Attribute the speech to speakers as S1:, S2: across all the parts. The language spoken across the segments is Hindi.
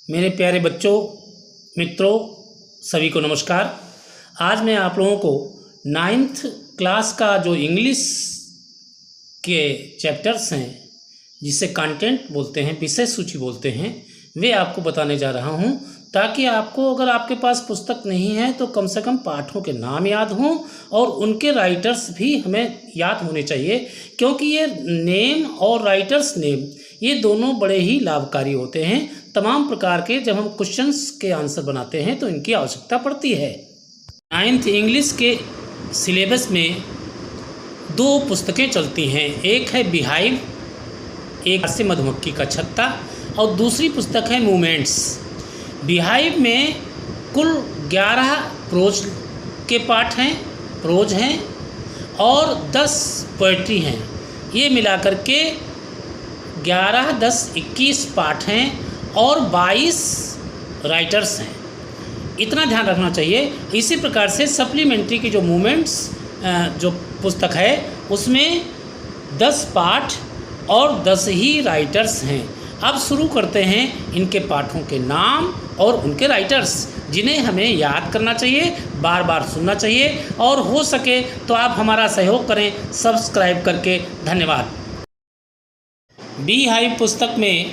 S1: मेरे प्यारे बच्चों, मित्रों, सभी को नमस्कार। आज मैं आप लोगों को 9th क्लास का जो इंग्लिश के चैप्टर्स हैं, जिसे कंटेंट बोलते हैं, विषय सूची बोलते हैं, वे आपको बताने जा रहा हूं, ताकि आपको, अगर आपके पास पुस्तक नहीं है तो कम से कम पाठों के नाम याद हों और उनके राइटर्स भी हमें याद होने चाहिए, क्योंकि ये नेम और राइटर्स नेम ये दोनों बड़े ही लाभकारी होते हैं। तमाम प्रकार के जब हम क्वेश्चंस के आंसर बनाते हैं तो इनकी आवश्यकता पड़ती है। 9th इंग्लिश के सिलेबस में दो पुस्तकें चलती हैं, एक है बिहाइव, एक से मधुमक्खी का छत्ता, और दूसरी पुस्तक है मूवमेंट्स। बिहाइव में कुल 11 प्रोज के पाठ हैं, प्रोज हैं, और 10 पोएट्री हैं। ये मिलाकर के 11, 10, 21 पाठ हैं और 22 राइटर्स हैं। इतना ध्यान रखना चाहिए। इसी प्रकार से सप्लीमेंट्री की जो मूवमेंट्स जो पुस्तक है उसमें 10 पाठ और 10 ही राइटर्स हैं। अब शुरू करते हैं इनके पाठों के नाम और उनके राइटर्स, जिन्हें हमें याद करना चाहिए, बार बार सुनना चाहिए, और हो सके तो आप हमारा सहयोग करें सब्सक्राइब करके। धन्यवाद। बिहाइव पुस्तक में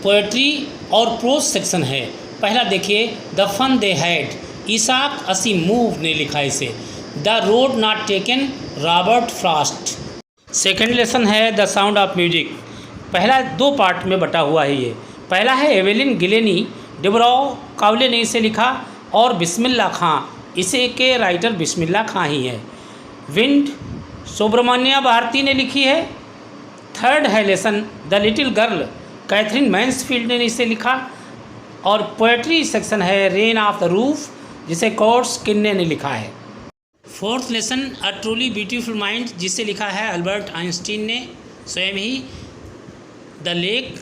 S1: पोएट्री और प्रोज सेक्शन है। पहला देखिए, the fun they had, Isaac Asimov ने लिखा इसे। The road not taken, Robert Frost. Second lesson है द साउंड ऑफ म्यूजिक। पहला 2 पार्ट में बटा हुआ है ये। पहला है एवेलिन गिलेनी, डेबरा कावले ने इसे लिखा, और बिस्मिल्लाह खां, इसे के राइटर बिस्मिल्लाह खां ही है। विंड सुब्रमण्या भारती ने लिखी है। थर्ड है lesson the little girl, Katherine Mansfield ने इसे लिखा, और पोएट्री सेक्शन है रेन ऑफ द रूफ, जिसे कोर्ट्स किन्ने ने लिखा है। Fourth lesson a truly beautiful mind, जिसे लिखा है अल्बर्ट आइंस्टीन ने स्वयं ही। The lake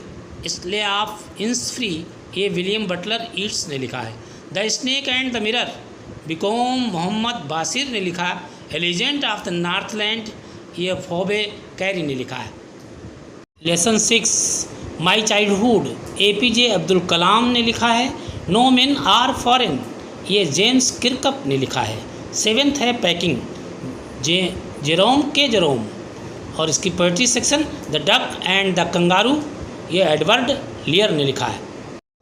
S1: isle of Innisfree, ये विलियम बटलर ईट्स ने लिखा है। The snake and the mirror, Vaikom Mohammad Basheer ने लिखा। A legend of the Northland, ये फोबे कैरी ने लिखा है। Lesson 6 my childhood, APJ Abdul Kalam ने लिखा है। नो मेन आर फॉरेन, ये जेम्स किरकप ने लिखा है। 7th है पैकिंग, जेरोम के जेरोम, और इसकी poetry section the duck and the kangaroo, ये एडवर्ड लियर ने लिखा है।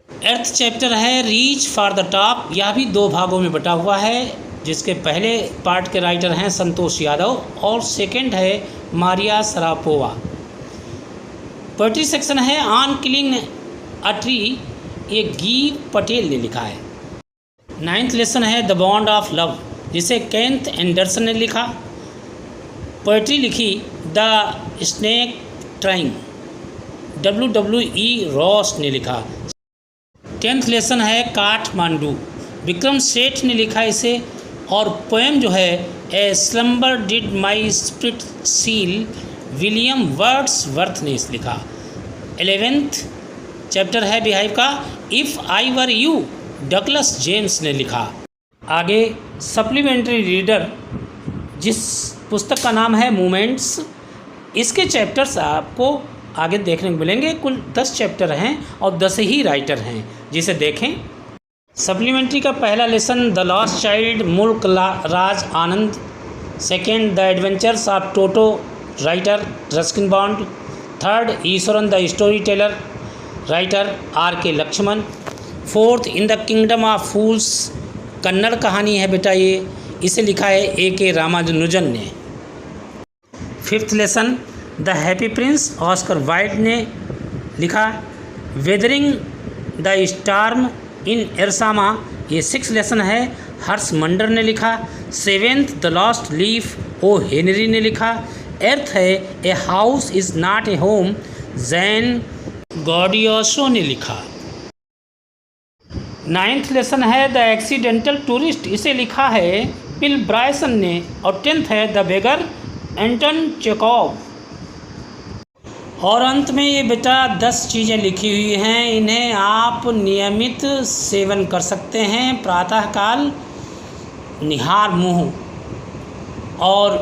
S1: 8th चैप्टर है रीच फॉर द टॉप, यह भी 2 भागों में बटा हुआ है, जिसके पहले पार्ट के राइटर हैं संतोष यादव और सेकंड है मारिया सरापोवा। पोएट्री सेक्शन है ऑन किलिंग अ ट्री, ये गी पटेल ने लिखा है। 9th लेसन है द बॉन्ड ऑफ लव, जिसे केंथ एंडरसन ने लिखा। पोएट्री लिखी the snake trying, WE Ross ने लिखा। 10th लेसन है काठमांडू, विक्रम सेठ ने लिखा इसे, और पोएम जो है a slumber did my spirit seal, William Wordsworth ने इसे लिखा। 11th चैप्टर है बिहाइव का if I were you, Douglas James ने लिखा। आगे सप्लीमेंट्री रीडर, जिस पुस्तक का नाम है मूवमेंट्स, इसके चैप्टर्स आपको आगे देखने को मिलेंगे। कुल 10 चैप्टर हैं और 10 ही राइटर हैं, जिसे देखें। सप्लीमेंट्री का पहला lesson the lost child, Mulk Raj Anand. Second the adventures of Toto, writer Ruskin Bond. Third Iswaran the story teller, writer RK Laxman. Fourth in the kingdom of fools, Kannada कहानी है बेटा ये, इसे लिखा है AK रामानुजन ने। 5th lesson the happy prince, Oscar Wilde ने लिखा। Weathering the storm in Ersama, ये 6th लेसन है, हर्ष मंडर ने लिखा। 7th the lost leaf, O Henry ने लिखा। 8th है a house is not a home, Jan Gaudioso ने लिखा। 9th लेसन है द एक्सीडेंटल टूरिस्ट, इसे लिखा है बिल ब्रायसन ने। और 10th है द बेगर, एंटन चेकोव। और अंत में ये बेटा 10 चीज़ें लिखी हुई हैं, इन्हें आप नियमित सेवन कर सकते हैं। प्रातःकाल निहार मुँह, और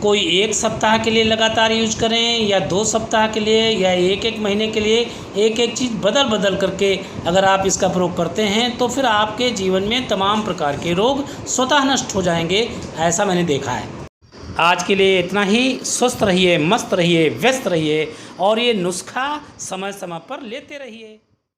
S1: कोई 1 सप्ताह के लिए लगातार यूज करें या 2 सप्ताह के लिए या एक महीने के लिए, एक चीज़ बदल बदल करके अगर आप इसका प्रयोग करते हैं तो फिर आपके जीवन में तमाम प्रकार के रोग स्वतः नष्ट हो जाएंगे, ऐसा मैंने देखा है। आज के लिए इतना ही। स्वस्थ रहिए, मस्त रहिए, व्यस्त रहिए और ये नुस्खा समय समय पर लेते रहिए।